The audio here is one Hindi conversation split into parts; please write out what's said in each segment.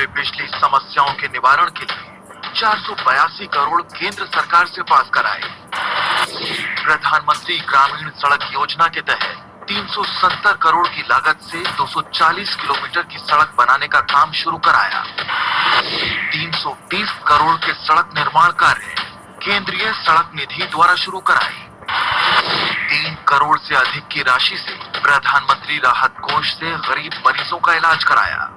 में बिजली समस्याओं के निवारण के लिए 482 करोड़ केंद्र सरकार से पास कराए। प्रधानमंत्री ग्रामीण सड़क योजना के तहत 370 करोड़ की लागत से 240 किलोमीटर की सड़क बनाने का काम शुरू कराया। 330 करोड़ के सड़क निर्माण कार्य केंद्रीय सड़क निधि द्वारा शुरू कराए। 3 करोड़ से अधिक की राशि से प्रधानमंत्री राहत कोष से गरीब मरीजों का इलाज कराया।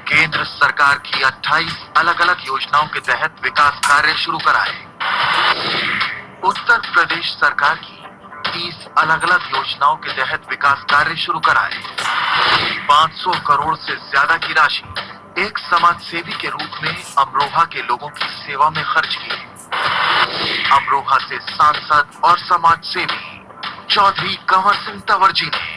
केंद्र सरकार की 28 अलग अलग योजनाओं के तहत विकास कार्य शुरू कराए। उत्तर प्रदेश सरकार की 30 अलग अलग योजनाओं के तहत विकास कार्य शुरू कराए। 500 करोड़ से ज्यादा की राशि एक समाज सेवी के रूप में अमरोहा के लोगों की सेवा में खर्च की। अमरोहा से सांसद और समाज सेवी चौधरी कंवर सिंह तंवर जी ने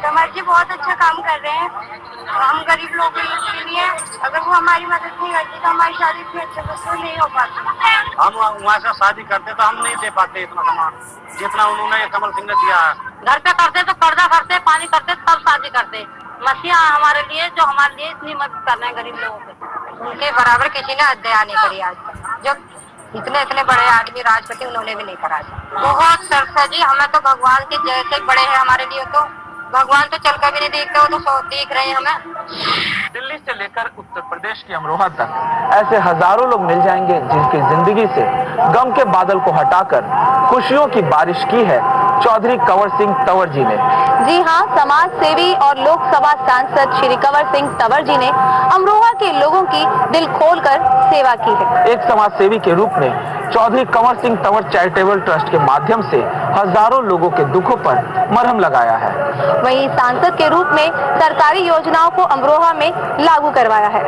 कमर जी बहुत अच्छा काम कर रहे हैं। हम गरीब लोग के लिए अगर वो हमारी मदद नहीं करती तो हमारी शादी इतनी अच्छे से नहीं हो पाती। हम वहाँ से शादी करते तो हम नहीं दे पाते इतना सामान जितना उन्होंने कमल सिंह ने दिया है। घर पे करते तो पर्दा करते, पानी करते, तब शादी करते। मसीहा हमारे लिए जो हमारे लिए इतनी मदद कर रहे हैं गरीब लोगों के, उनके बराबर किसी ने दया नहीं करी आज तक। जो इतने बड़े आदमी राज करते उन्होंने भी नहीं करा। बहुत तरस है जी, हमें तो भगवान के जैसे बड़े हैं हमारे लिए। तो भगवान तो चल कर भी नहीं देखते, वो तो देख रहे हैं हमें। दिल्ली से लेकर उत्तर प्रदेश की अमरोहा तक ऐसे हजारों लोग मिल जाएंगे जिनकी जिंदगी से गम के बादल को हटाकर खुशियों की बारिश की है चौधरी कंवर सिंह तंवर जी ने। जी हाँ, समाज सेवी और लोकसभा सांसद श्री कंवर सिंह तंवर जी ने अमरोहा के लोगों की दिल खोलकर सेवा की है। एक समाज सेवी के रूप में चौधरी कंवर सिंह तंवर चैरिटेबल ट्रस्ट के माध्यम से हजारों लोगों के दुखों पर मरहम लगाया है। वहीं सांसद के रूप में सरकारी योजनाओं को अमरोहा में लागू करवाया है।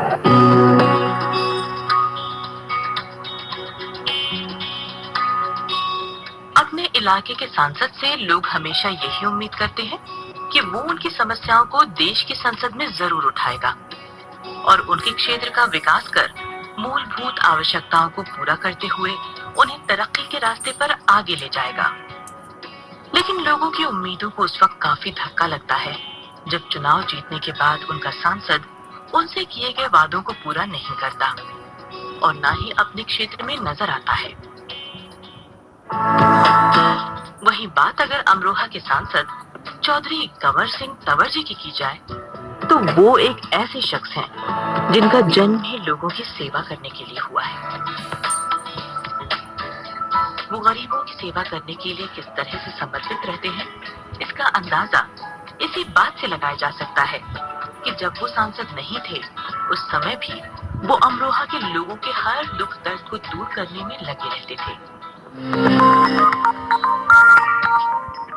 अपने इलाके के सांसद से लोग हमेशा यही उम्मीद करते हैं कि वो उनकी समस्याओं को देश की संसद में जरूर उठाएगा और उनके क्षेत्र का विकास कर मूलभूत आवश्यकताओं को पूरा करते हुए उन्हें तरक्की के रास्ते पर आगे ले जाएगा। लेकिन लोगों की उम्मीदों को उस वक्त काफी धक्का लगता है जब चुनाव जीतने के बाद उनका सांसद उनसे किए गए वादों को पूरा नहीं करता और न ही अपने क्षेत्र में नजर आता है। वहीं बात अगर अमरोहा के सांसद चौधरी कंवर सिंह तंवर जी की जाए तो वो एक ऐसे शख्स हैं जिनका जन्म ही लोगों की सेवा करने के लिए हुआ है। वो गरीबों की सेवा करने के लिए किस तरह से समर्पित रहते हैं, इसका अंदाजा इसी बात से लगाया जा सकता है कि जब वो सांसद नहीं थे उस समय भी वो अमरोहा के लोगों के हर दुख दर्द को दूर करने में लगे रहते थे।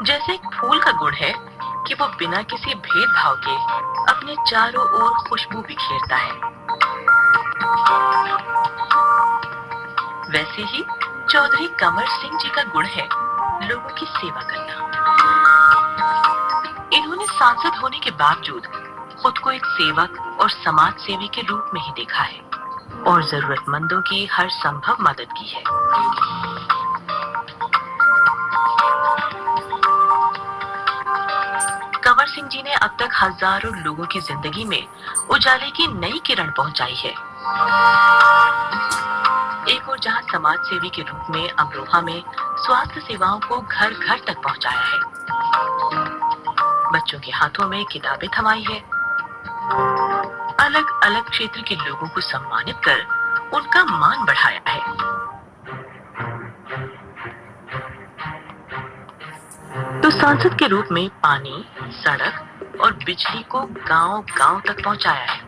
जैसे एक फूल का गुण है कि वो बिना किसी भेदभाव के अपने चारों ओर खुशबू बिखेरता है, वैसे ही चौधरी कंवर सिंह जी का गुण है लोगों की सेवा करना। इन्होंने सांसद होने के बावजूद खुद को एक सेवक और समाज सेवी के रूप में ही देखा है और जरूरतमंदों की हर संभव मदद की है। कंवर सिंह जी ने अब तक हजारों लोगों की जिंदगी में उजाले की नई किरण पहुंचाई है। एक और जहां समाज सेवी के रूप में अमरोहा में स्वास्थ्य सेवाओं को घर घर तक पहुंचाया है, बच्चों के हाथों में किताबें थमाई है, अलग अलग क्षेत्र के लोगों को सम्मानित कर उनका मान बढ़ाया है। तो सांसद के रूप में पानी, सड़क और बिजली को गांव-गांव तक पहुंचाया है।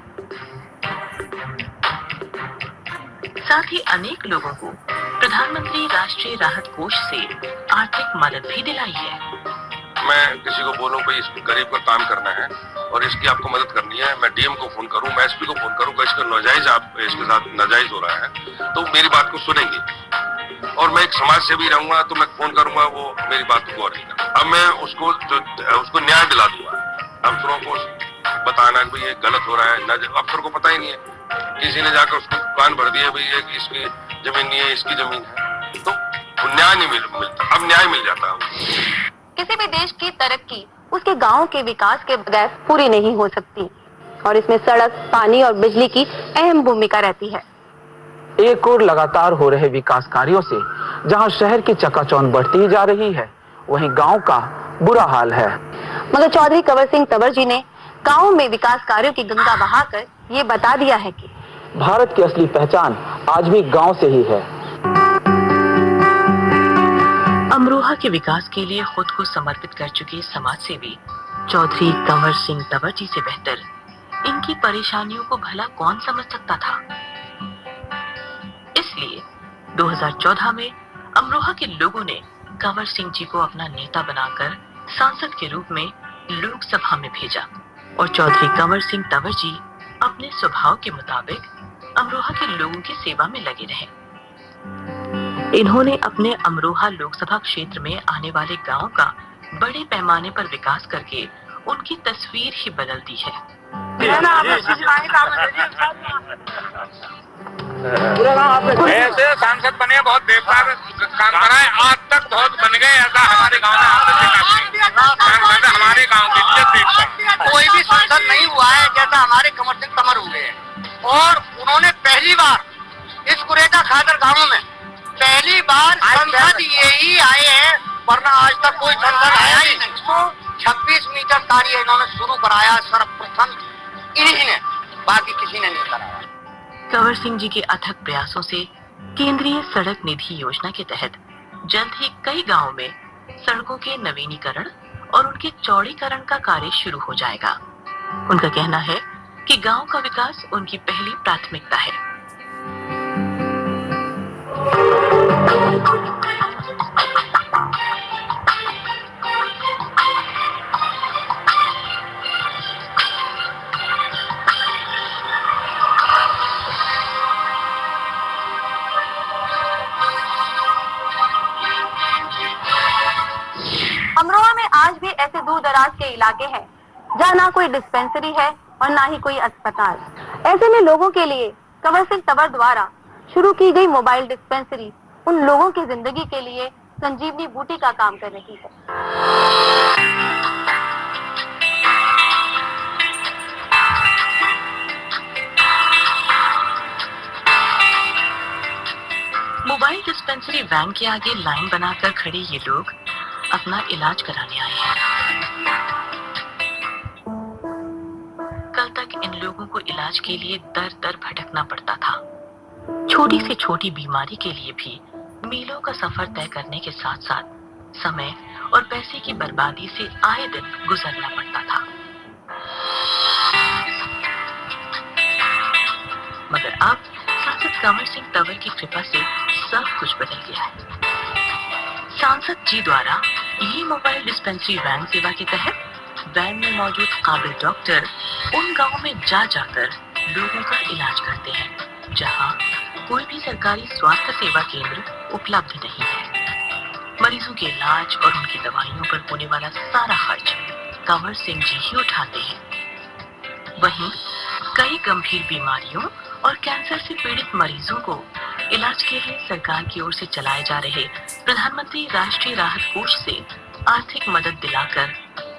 साथ ही अनेक लोगों को प्रधानमंत्री राष्ट्रीय राहत कोष से आर्थिक मदद भी दिलाई है। मैं किसी को बोलूं भाई इस गरीब का काम करना है और इसकी आपको मदद करनी है, मैं डीएम को फोन करूं, मैं एसपी को फोन करूं कि इसका नाजायज आप इसके साथ नाजायज हो रहा है, तो मेरी बात को सुनेंगे। और मैं एक समाज सेवी रहूंगा तो मैं फोन करूंगा, वो मेरी बात को गौर करेगा। अब मैं उसको न्याय दिला दूंगा। अफसरों को बताना कि ये गलत हो रहा है, अफसर को पता ही नहीं है, किसी ने जाकर उसको कान भर दिया भाई ये इसकी जमीन नहीं है, इसकी जमीन है, तो न्याय नहीं मिलता। अब न्याय मिल जाता है। किसी भी देश की तरक्की उसके गांव के विकास के बगैर पूरी नहीं हो सकती और इसमें सड़क, पानी और बिजली की अहम भूमिका रहती है। एक और लगातार हो रहे विकास कार्यों से जहां शहर की चकाचौंध बढ़ती ही जा रही है, वहीं गांव का बुरा हाल है। मगर चौधरी कंवर सिंह तंवर जी ने गाँव में विकास कार्यों की गंगा बहाकर ये बता दिया है कि भारत की असली पहचान आज भी गांव से ही है। अमरोहा के विकास के लिए खुद को समर्पित कर चुके समाज सेवी चौधरी कंवर सिंह तंवर जी से बेहतर इनकी परेशानियों को भला कौन समझ सकता था। इसलिए 2014 में अमरोहा के लोगों ने कंवर सिंह जी को अपना नेता बनाकर सांसद के रूप में लोकसभा में भेजा और चौधरी कंवर सिंह तंवर जी अपने स्वभाव के मुताबिक अमरोहा के लोगों की सेवा में लगे रहे। इन्होंने अपने अमरोहा लोकसभा क्षेत्र में आने वाले गांव का बड़े पैमाने पर विकास करके उनकी तस्वीर ही बदल दी है। ऐसे सांसद बने, बहुत बेकार काम कराए, आज तक बहुत बन गए। ऐसा हमारे गांव में सांसद हमारे गांव की इज्जत देखता, कोई भी सांसद नहीं हुआ है जैसा हमारे कंवर सिंह तंवर हुए हैं। और उन्होंने पहली बार इस कुरेका खादर गाँव में पहली बार सांसद यही आए हैं, वरना आज तक कोई सांसद आया ही नहीं। 126 मीटर कार्य इन्होंने शुरू कराया, सर्वप्रथम इन्हीं ने, बाकी किसी ने नहीं कराया। कंवर सिंह जी के अथक प्रयासों से केंद्रीय सड़क निधि योजना के तहत जल्द ही कई गांवों में सड़कों के नवीनीकरण और उनके चौड़ीकरण का कार्य शुरू हो जाएगा। उनका कहना है कि गांव का विकास उनकी पहली प्राथमिकता है। अमरोहा में आज भी ऐसे दूर दराज के इलाके हैं जहाँ ना कोई डिस्पेंसरी है और ना ही कोई अस्पताल। ऐसे में लोगों के लिए कंवर सिंह तंवर द्वारा शुरू की गई मोबाइल डिस्पेंसरी उन लोगों की जिंदगी के लिए संजीवनी बूटी का काम कर रही है। मोबाइल डिस्पेंसरी वैन के आगे लाइन बनाकर खड़े ये लोग अपना इलाज कराने आए हैं। कल तक इन लोगों को इलाज के लिए दर दर भटकना पड़ता था। छोटी से छोटी बीमारी के लिए भी मीलों का सफर तय करने के साथ साथ समय और पैसे की बर्बादी से आए दिन गुजरना पड़ता था। मगर अब सांसद कंवर सिंह तंवर की कृपा से सब कुछ बदल गया है। सांसद जी द्वारा ये मोबाइल डिस्पेंसरी वैन सेवा के तहत वैन में मौजूद काबिल डॉक्टर उन गांवों में जा जाकर लोगों का इलाज करते हैं जहां कोई भी सरकारी स्वास्थ्य सेवा केंद्र उपलब्ध नहीं है। मरीजों के इलाज और उनकी दवाइयों पर होने वाला सारा खर्च कंवर सिंह जी ही उठाते हैं। वहीं कई गंभीर बीमारियों और कैंसर से पीड़ित मरीजों को इलाज के लिए सरकार की ओर से चलाए जा रहे प्रधानमंत्री राष्ट्रीय राहत कोष से आर्थिक मदद दिलाकर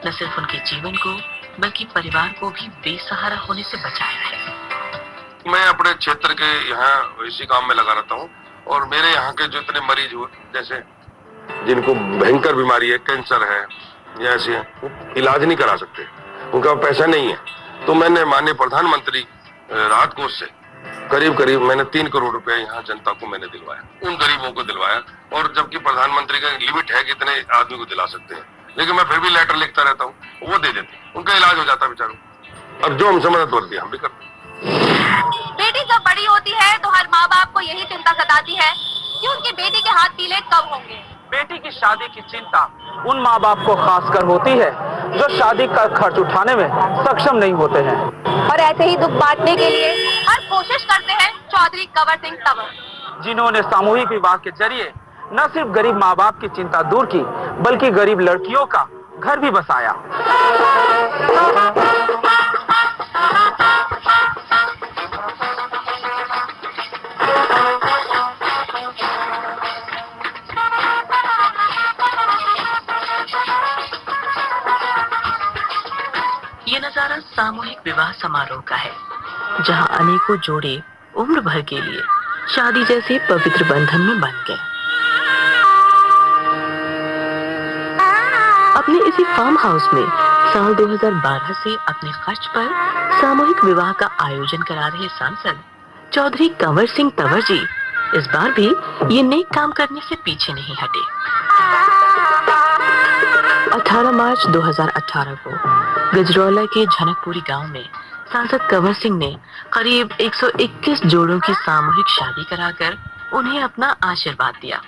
न सिर्फ उनके जीवन को बल्कि परिवार को भी बेसहारा होने से बचाया है। मैं अपने क्षेत्र के यहाँ इसी काम में लगा रहता हूँ और मेरे यहाँ के जो इतने मरीज हुए, जैसे जिनको भयंकर बीमारी है, कैंसर है या ऐसे वो इलाज नहीं करा सकते, उनका पैसा नहीं है, तो मैंने माननीय प्रधानमंत्री राहत कोष से करीब करीब मैंने 3 करोड़ रुपए यहाँ जनता को मैंने दिलवाया, उन गरीबों को दिलवाया। और जबकि प्रधानमंत्री का लिमिट है कि इतने आदमी को दिला सकते हैं, लेकिन मैं फिर भी लेटर लिखता रहता हूँ, वो दे देते, उनका इलाज हो जाता बेचारों। और जो हमसे मदद होती है हम भी करते हैं। बेटी जब बड़ी होती है तो हर माँ बाप को यही चिंता सताती है कि उनकी बेटी के हाथ पीले कब होंगे। बेटी की शादी की चिंता उन माँ बाप को खासकर होती है जो शादी का खर्च उठाने में सक्षम नहीं होते हैं। और ऐसे ही दुख बांटने के लिए हर कोशिश करते हैं चौधरी कंवर सिंह तंवर, जिन्होंने सामूहिक विवाह के जरिए न सिर्फ गरीब माँ बाप की चिंता दूर की, बल्कि गरीब लड़कियों का घर भी बसाया। ये नजारा सामूहिक विवाह समारोह का है, जहां अनेकों जोड़े उम्र भर के लिए शादी जैसे पवित्र बंधन में बंध गए। अपने इसी फार्म हाउस में साल 2012 से अपने खर्च पर सामूहिक विवाह का आयोजन करा रहे सांसद चौधरी कंवर सिंह तंवर जी इस बार भी ये नेक काम करने से पीछे नहीं हटे। 18 मार्च 2018 को गजरौला के झनकपुरी गांव में सांसद कंवर सिंह ने करीब 121 जोड़ों की सामूहिक शादी कराकर उन्हें अपना आशीर्वाद दिया।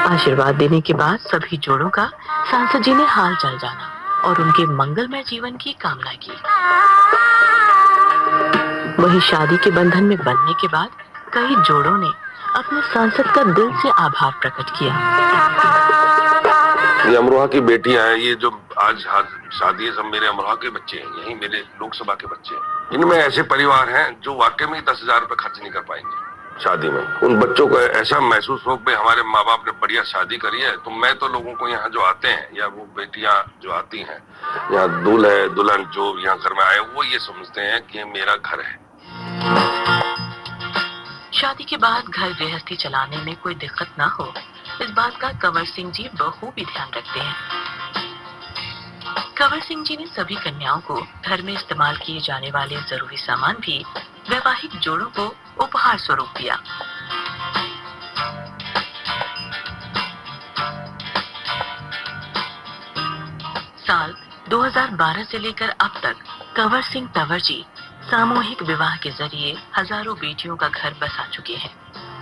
आशीर्वाद देने के बाद सभी जोड़ों का सांसद जी ने हाल चाल जाना और उनके मंगलमय जीवन की कामना की। वहीं शादी के बंधन में बंधने के बाद कई जोड़ों ने अपने सांसद का दिल से आभार प्रकट किया। ये अमरोहा की बेटियां हैं, ये जो आज शादी है, सब मेरे अमरोहा के बच्चे हैं, यही मेरे लोकसभा के बच्चे हैं। इनमें ऐसे परिवार हैं जो वाकई में 10,000 रुपए खर्च नहीं कर पाएंगे शादी में। उन बच्चों को ऐसा महसूस हो कि हमारे माँ बाप ने बढ़िया शादी करी है। तो मैं तो लोगों को यहाँ जो आते हैं या वो बेटियां जो आती हैं, यहाँ दूल्हे दुल्हन जो यहाँ घर में आए, वो ये समझते हैं कि मेरा घर है। शादी के बाद घर गृहस्थी चलाने में कोई दिक्कत ना हो, इस बात का कंवर सिंह जी बखूबी ध्यान रखते हैं। कंवर सिंह जी ने सभी कन्याओं को घर में इस्तेमाल किए जाने वाले जरूरी सामान भी वैवाहिक जोड़ों को उपहार स्वरूप दिया। साल 2012 से लेकर अब तक कंवर सिंह तंवर जी सामूहिक विवाह के जरिए हजारों बेटियों का घर बसा चुके हैं।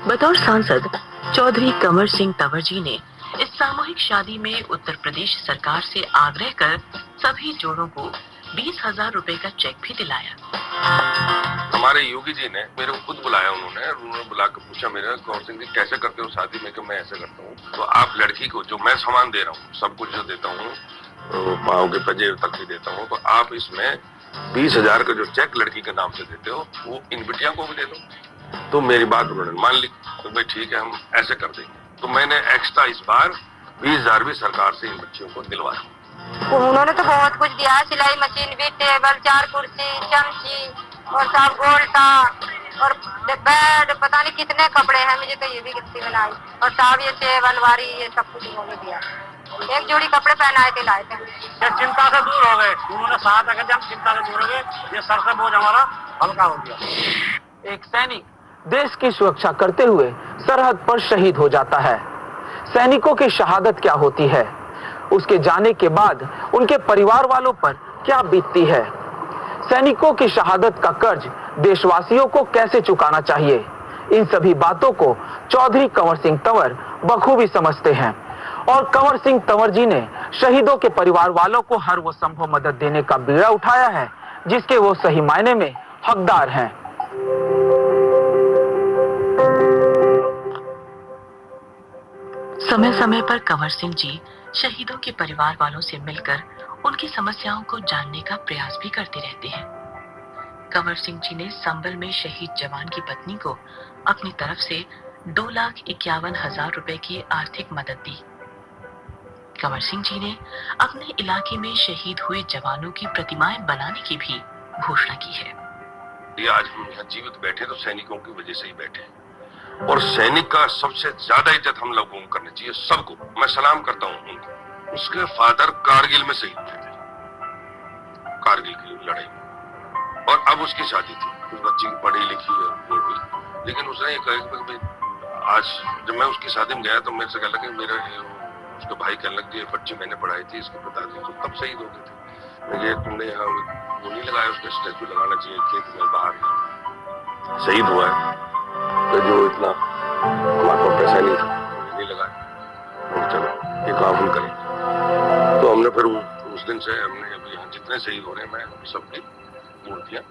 बतौर सांसद चौधरी कंवर सिंह तंवर जी ने इस सामूहिक शादी में उत्तर प्रदेश सरकार से आग्रह कर सभी जोड़ों को 20,000 रुपए का चेक भी दिलाया। हमारे योगी जी ने मेरे को खुद बुलाया, उन्होंने बुला कर पूछा मेरे कंवर सिंह जी कैसे करते हो शादी में, कि मैं ऐसे करता हूँ। तो आप लड़की को जो मैं सामान दे रहा हूँ, सब कुछ जो देता हूँ, पाँव के पंजे तक भी देता हूँ, तो आप इसमें 20,000 का जो चेक लड़की के नाम से देते हो वो इन बिटिया को भी दे दो। तो मेरी बात उन्होंने मान ली, तो भाई ठीक है, हम ऐसे कर देंगे। तो मैंने एक्स्ट्रा इस बार 20,000 भी सरकार से इन बच्चियों को दिलवाया। उन्होंने तो बहुत कुछ दिया, सिलाई मशीन भी, टेबल, 4 कुर्सी, चमची और सब गोल्टा और बेड, पता नहीं कितने कपड़े हैं, मुझे तो ये भी कितनी बनाई। और साहब ये सेब अलवारी ये सब कुछ उन्होंने दिया। एक जोड़ी कपड़े पहनाए के लाए थे। ये चिंता से दूर हो गए, उन्होंने कहा था कि हम चिंता से दूर हो गए, ये सर से बोझ हमारा हल्का हो गया। एक सैनिक देश की सुरक्षा करते हुए सरहद पर शहीद हो जाता है। सैनिकों की शहादत क्या होती है, उसके जाने के बाद उनके परिवार वालों पर क्या बीतती है, सैनिकों की शहादत का कर्ज देशवासियों को कैसे चुकाना चाहिए, इन सभी बातों को चौधरी कंवर सिंह तंवर बखूबी समझते हैं। और कंवर सिंह तंवर जी ने शहीदों के परिवार वालों को हर वो संभव मदद देने का बीड़ा उठाया है जिसके वो सही मायने में हकदार हैं। समय समय पर कंवर सिंह जी शहीदों के परिवार वालों से मिलकर उनकी समस्याओं को जानने का प्रयास भी करते रहते हैं। कंवर सिंह जी ने संबल में शहीद जवान की पत्नी को अपनी तरफ से 2,51,000 रुपए की आर्थिक मदद दी। कंवर सिंह जी ने अपने इलाके में शहीद हुए जवानों की प्रतिमाएं बनाने की भी घोषणा की है। ये आज हम यहाँ जीवित बैठे तो सैनिकों की वजह से ही बैठे, और सैनिक का सबसे ज्यादा इज्जत हम लोगों को करनी चाहिए, सबको। मैं सलाम करता हूँ उनको। उसके फादर कारगिल में शहीद हुए थे, कारगिल की लड़ाई में, और अब उसकी शादी थी, उस बच्ची की पढ़ी लिखी है वो भी, लेकिन उसने ये कहा कि आज जब मैं उसकी शादी में गया तो मेरे से कहने लगे, मेरे उसके भाई कहने लगे बच्ची मैंने पढ़ाई थी, इसके पिताजी तो तब शहीद हो गए थे। ये तुमने यहाँ वो नहीं लगाया, उसका स्टैचू लगाना चाहिए खेत में बाहर। शहीद हुआ है तो जो इतना हमारे पास पैसा नहीं लगाया, चलो ये काम हम करें। तो हमने फिर उस दिन से हमने अभी यहाँ जितने शहीद हो रहे हैं मैं सबकी मूर्तियाँ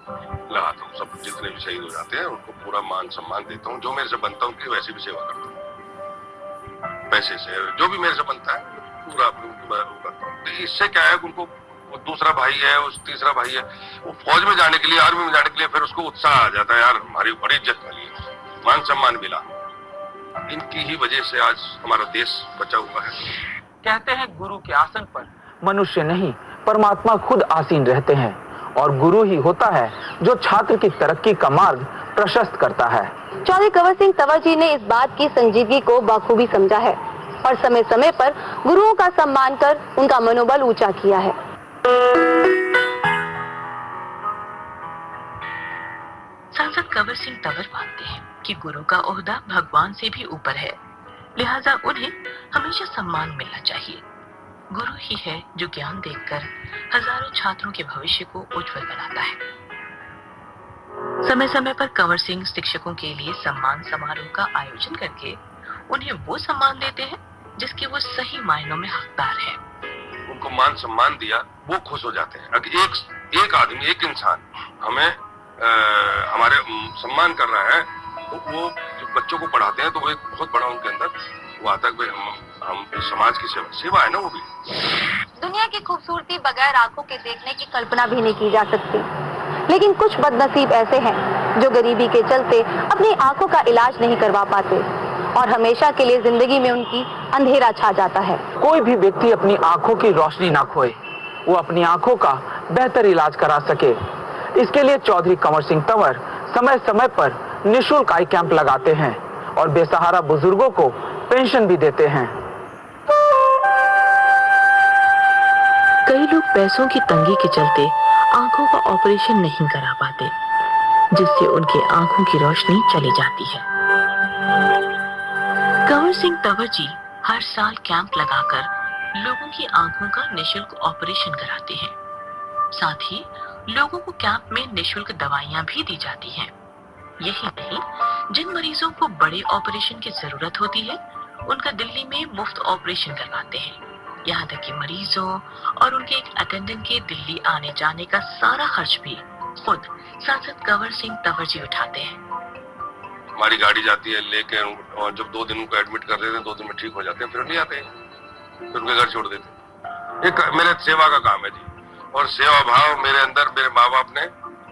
लगाता हूँ। सब जितने भी शहीद हो जाते हैं उनको पूरा मान सम्मान देता हूँ, जो मेरे से बनता है उनकी वैसे भी सेवा करता हूँ, पैसे से जो भी मेरे से बनता है पूरा उनकी करता हूँ। तो इससे क्या है, उनको वो दूसरा भाई है, उस तीसरा भाई है, वो फौज में जाने के लिए, आर्मी में जाने के लिए फिर उसको उत्साह आ जाता है, यार हमारी बड़ी इज्जत वाली है, मान सम्मान मिला। इनकी ही वजह से आज हमारा देश बचा हुआ है। कहते हैं गुरु के आसन पर मनुष्य नहीं परमात्मा खुद आसीन रहते हैं, और गुरु ही होता है जो छात्र की तरक्की का मार्ग प्रशस्त करता है। चौधरी कंवर सिंह तंवर जी ने इस बात की संजीदगी को बखूबी समझा है और समय समय पर गुरुओं का सम्मान कर उनका मनोबल ऊंचा किया है। सांसद कंवर सिंह तंवर मानते हैं कि गुरु का ओहदा भगवान से भी ऊपर है, लिहाजा उन्हें हमेशा सम्मान मिलना चाहिए। गुरु ही है जो ज्ञान देकर हजारों छात्रों के भविष्य को उज्जवल बनाता है। समय समय पर कंवर सिंह शिक्षकों के लिए सम्मान समारोह का आयोजन करके उन्हें वो सम्मान देते हैं जिसके वो सही मायनों में हकदार है। उनको मान सम्मान दिया, वो खुश हो जाते हैं। अगर एक आदमी, एक इंसान हमें हमारे सम्मान कर रहा है, तो वो जो बच्चों को पढ़ाते हैं तो वो एक बहुत बड़ा उनके अंदर वो आता है कि हम समाज की सेवा है ना, वो भी। दुनिया की खूबसूरती बगैर आंखों के देखने की कल्पना भी नहीं की जा सकती, लेकिन कुछ बदनसीब ऐसे हैं जो गरीबी के चलते अपनी आंखों का इलाज नहीं करवा पाते और हमेशा के लिए जिंदगी में उनकी अंधेरा छा जाता है। कोई भी व्यक्ति अपनी आंखों की रोशनी ना खोए, वो अपनी आंखों का बेहतर इलाज करा सके, इसके लिए चौधरी कंवर सिंह तंवर समय समय पर निःशुल्क आई कैंप लगाते हैं और बेसहारा बुजुर्गों को पेंशन भी देते हैं। कई लोग पैसों की तंगी के चलते आंखों का ऑपरेशन नहीं करा पाते, जिससे उनके आंखों की रोशनी चली जाती है। कंवर सिंह तंवर जी हर साल कैंप लगाकर लोगों की आंखों का निःशुल्क ऑपरेशन कराते हैं। साथ ही लोगों को कैंप में निःशुल्क दवाइयां भी दी जाती हैं। यही नहीं, जिन मरीजों को बड़े ऑपरेशन की जरूरत होती है उनका दिल्ली में मुफ्त ऑपरेशन करवाते हैं। यहाँ तक कि मरीजों और उनके एक अटेंडेंट के दिल्ली आने जाने का सारा खर्च भी खुद सांसद कंवर सिंह तंवर जी उठाते हैं। हमारी गाड़ी जाती है लेके, और जब 2 दिन उनको एडमिट कर देते हैं, 2 दिन में ठीक हो जाते हैं, फिर नहीं आते हैं, फिर उनके घर छोड़ देते हैं। एक मेरे सेवा का काम है जी, और सेवा भाव मेरे अंदर मेरे माँ बाप ने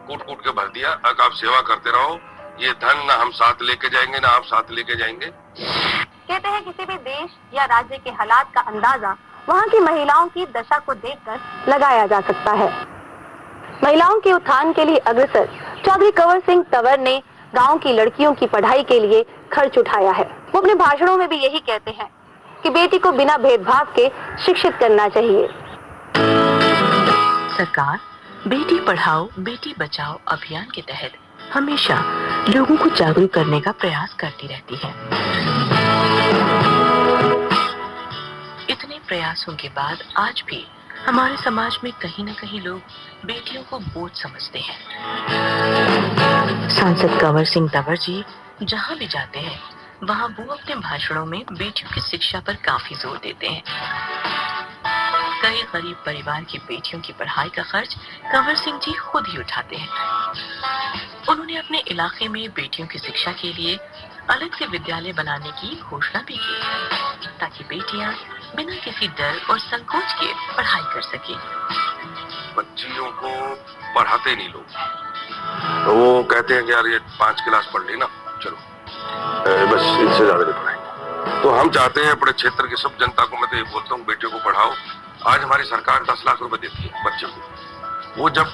कूट कूट के भर दिया। अब आप सेवा करते रहो, ये धन ना हम साथ लेके जाएंगे ना आप साथ लेके जाएंगे। कहते हैं किसी भी देश या राज्य के हालात का अंदाजा वहाँ की महिलाओं की दशा को देखकर लगाया जा सकता है। महिलाओं के उत्थान के लिए अग्रसर चौधरी कंवर सिंह तंवर ने गांव की लड़कियों की पढ़ाई के लिए खर्च उठाया है। वो अपने भाषणों में भी यही कहते हैं कि बेटी को बिना भेदभाव के शिक्षित करना चाहिए। सरकार बेटी पढ़ाओ बेटी बचाओ अभियान के तहत हमेशा लोगों को जागरूक करने का प्रयास करती रहती है। इतने प्रयासों के बाद आज भी हमारे समाज में कहीं न कहीं लोग बेटियों को बोझ समझते हैं। सांसद कंवर सिंह तंवर जी जहाँ भी जाते हैं वहाँ वो अपने भाषणों में बेटियों की शिक्षा पर काफी जोर देते हैं। कई गरीब परिवार की बेटियों की पढ़ाई का खर्च कंवर सिंह जी खुद ही उठाते हैं। उन्होंने अपने इलाके में बेटियों की शिक्षा के लिए अलग से विद्यालय बनाने की घोषणा भी की, ताकि बेटियां बिना किसी डर और संकोच के पढ़ाई कर सके। बच्चियों को पढ़ाते नहीं लोग, तो वो कहते हैं कि यार ये 5 क्लास पढ़ ली ना, चलो बस इससे ज्यादा नहीं पढ़ाएंगे। तो हम चाहते हैं अपने क्षेत्र की सब जनता को, मैं तो ये बोलता हूँ बेटियों को पढ़ाओ। आज हमारी सरकार 10 लाख रुपए देती है बच्चे को, वो जब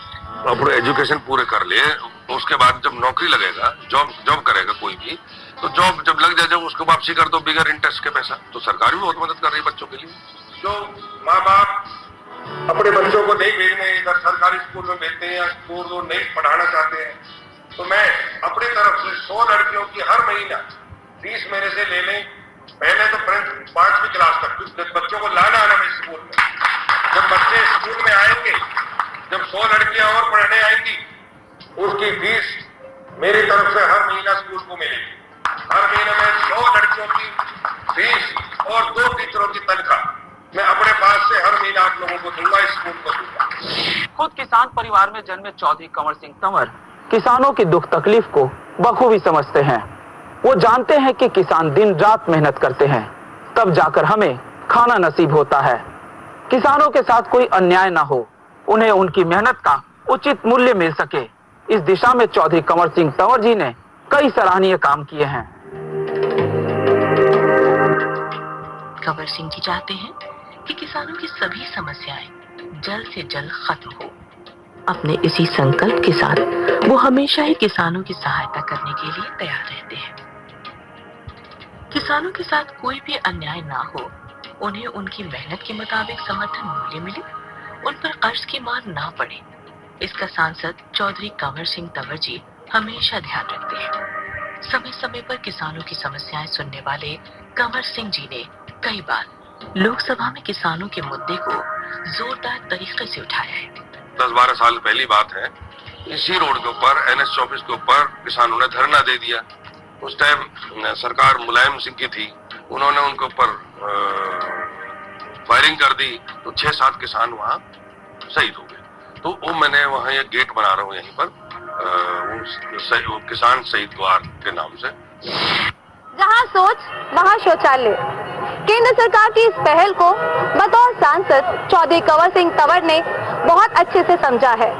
अपने एजुकेशन पूरे कर ले उसके बाद जब नौकरी लगेगा, जॉब करेगा कोई भी, तो जॉब जब लग जाए जब उसको वापसी कर दो बिगर इंटरेस्ट के पैसा। तो सरकार भी बहुत मदद कर रही है बच्चों के लिए। जो माँ बाप अपने बच्चों को नहीं भेजने, इधर सरकारी स्कूल में भेजते हैं या दूर नहीं पढ़ाना चाहते हैं, तो मैं अपनी तरफ से 100 लड़कियों की हर महीना फीस मेरे से ले लें। पहले तो 5वीं क्लास तक बच्चों को लाना आना में स्कूल में, जब बच्चे स्कूल में आएंगे, जब 100 लड़कियां और पढ़ने आएंगी, उसकी फीस मेरी तरफ से हर महीना स्कूल को मिलेगी। हर महीने में 100 लड़कियों की फीस और 2 टीचरों की तनख्वाह मैं अपने पास से हर महीना आप लोगों को दूंगा, स्कूल को दूंगा। खुद किसान परिवार में जन्मे चौधरी कंवर सिंह तंवर किसानों की दुख तकलीफ को बखूबी समझते हैं। वो जानते हैं कि किसान दिन रात मेहनत करते हैं, तब जाकर हमें खाना नसीब होता है। किसानों के साथ कोई अन्याय ना हो, उन्हें उनकी मेहनत का उचित मूल्य मिल सके, इस दिशा में चौधरी कंवर सिंह तंवर जी ने कई सराहनीय काम किए हैं। कंवर सिंह जी चाहते हैं कि किसानों की सभी समस्याएं जल्द से जल्द खत्म हो। अपने इसी संकल्प के साथ वो हमेशा ही किसानों की सहायता करने के लिए तैयार रहते हैं। किसानों के साथ कोई भी अन्याय ना हो, उन्हें उनकी मेहनत के मुताबिक समर्थन मूल्य मिले, उन पर कर्ज की मार ना पड़े, इसका सांसद चौधरी कंवर सिंह तंवर जी हमेशा ध्यान रखते हैं। समय समय पर किसानों की समस्याएं सुनने वाले कंवर सिंह जी ने कई बार लोकसभा में किसानों के मुद्दे को जोरदार तरीके से उठाया है। 10-12 साल पहली बात है, इसी रोड के ऊपर NH 24 के ऊपर किसानों ने धरना दे दिया। उस टाइम सरकार मुलायम सिंह की थी, उन्होंने उनके ऊपर फायरिंग कर दी, तो 6-7 किसान वहाँ शहीद हो गए। तो वो मैंने वहाँ एक गेट बना रहा हूँ यहीं पर, वो किसान शहीद द्वार के नाम से। जहाँ सोच वहाँ शौचालय। केंद्र सरकार की इस पहल को बतौर सांसद चौधरी कंवर सिंह तंवर ने बहुत अच्छे से समझा है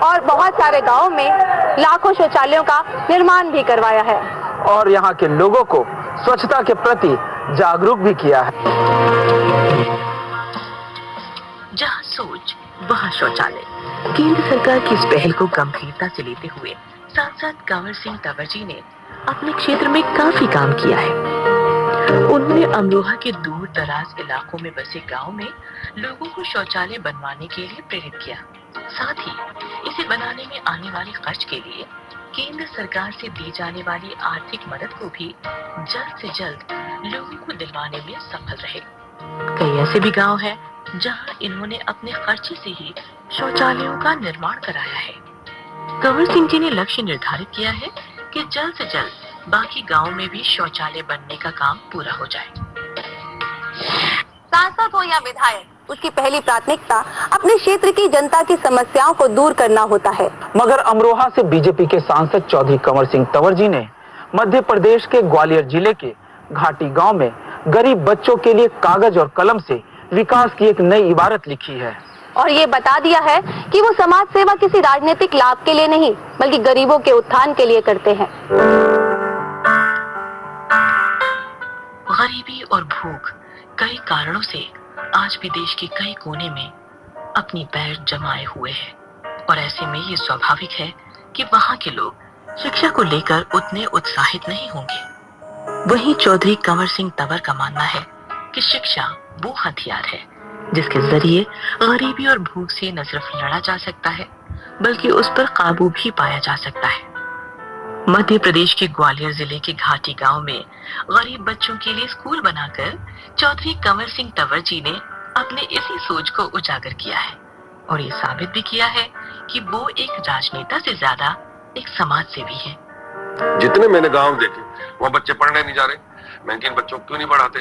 और बहुत सारे गांवों में लाखों शौचालयों का निर्माण भी करवाया है और यहाँ के लोगों को स्वच्छता के प्रति जागरूक भी किया है। जहाँ सोच वहाँ शौचालय। केंद्र सरकार की इस पहल को गंभीरता से लेते हुए सांसद कंवर सिंह तंवर जी ने अपने क्षेत्र में काफी काम किया है। उन्होंने अमरोहा के दूर दराज इलाकों में बसे गांव में लोगों को शौचालय बनवाने के लिए प्रेरित किया। साथ ही इसे बनाने में आने वाले खर्च के लिए केंद्र सरकार से दी जाने वाली आर्थिक मदद को भी जल्द से जल्द लोगों को दिलवाने में सफल रहे। कई ऐसे भी गांव हैं जहां इन्होंने अपने खर्चे से ही शौचालयों का निर्माण कराया है। कंवर सिंह जी ने लक्ष्य निर्धारित किया है कि जल्द से जल्द बाकी गांव में भी शौचालय बनने का काम पूरा हो जाए। सांसद हो या विधायक, उसकी पहली प्राथमिकता अपने क्षेत्र की जनता की समस्याओं को दूर करना होता है। मगर अमरोहा से बीजेपी के सांसद चौधरी कंवर सिंह तंवर जी ने मध्य प्रदेश के ग्वालियर जिले के घाटी गांव में गरीब बच्चों के लिए कागज और कलम से विकास की एक नई इबारत लिखी है और ये बता दिया है कि वो समाज सेवा किसी राजनीतिक लाभ के लिए नहीं बल्कि गरीबों के उत्थान के लिए करते हैं। गरीबी और भूख कई कारणों से आज भी देश के कई कोने में अपनी पैर जमाए हुए हैं और ऐसे में ये स्वाभाविक है कि वहाँ के लोग शिक्षा को लेकर उतने उत्साहित नहीं होंगे। वहीं चौधरी कंवर सिंह तंवर का मानना है कि शिक्षा वो हथियार है जिसके जरिए गरीबी और भूख से न सिर्फ लड़ा जा सकता है बल्कि उस पर काबू भी पाया जा सकता है। मध्य प्रदेश के ग्वालियर जिले के घाटी गांव में गरीब बच्चों के लिए स्कूल बनाकर चौधरी कंवर सिंह तंवर जी ने अपने इसी सोच को उजागर किया है और ये साबित भी किया है कि वो एक राजनेता से ज्यादा एक समाज सेवी है। जितने मैंने गांव देखे वहाँ बच्चे पढ़ने नहीं जा रहे, मैं इन बच्चों को क्यों नहीं पढ़ाते?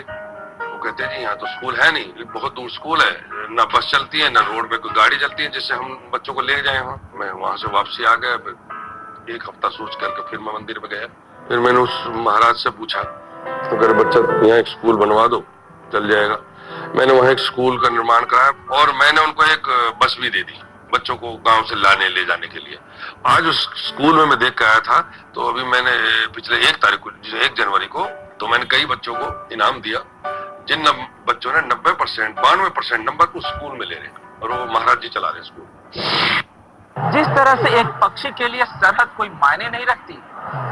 वो कहते हैं जी यहाँ तो स्कूल है नहीं, बहुत दूर स्कूल है, ना बस चलती है ना रोड पे कोई गाड़ी चलती है जिससे हम बच्चों को ले जाए वहाँ। मैं वहाँ से वापसी आ गया, एक हफ्ता सोच करके फिर मैं मंदिर में गया। फिर मैंने उस महाराज से पूछा तो अगर बच्चा यहाँ एक स्कूल बनवा दो चल जाएगा। मैंने वहाँ एक स्कूल का निर्माण कराया और मैंने उनको एक बस भी दे दी बच्चों को गांव से लाने ले जाने के लिए। आज उस स्कूल में मैं देख के आया था, तो अभी मैंने पिछले 1 जनवरी को तो मैंने कई बच्चों को इनाम दिया जिन बच्चों ने 90% 92% नंबर उस स्कूल में ले रहे और वो महाराज जी चला रहे स्कूल। जिस तरह से एक पक्षी के लिए सरहद कोई मायने नहीं रखती,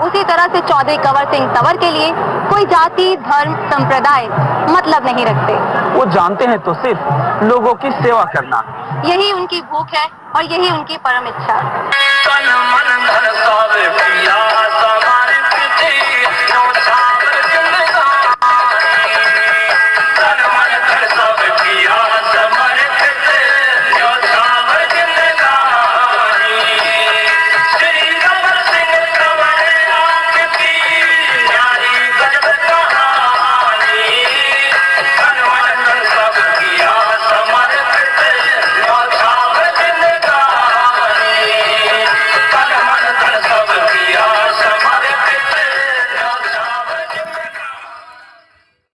उसी तरह से चौधरी कंवर सिंह तंवर के लिए कोई जाति, धर्म, संप्रदाय मतलब नहीं रखते। वो जानते हैं तो सिर्फ लोगों की सेवा करना। यही उनकी भूख है और यही उनकी परम इच्छा। तन मन धन सब पिया सवार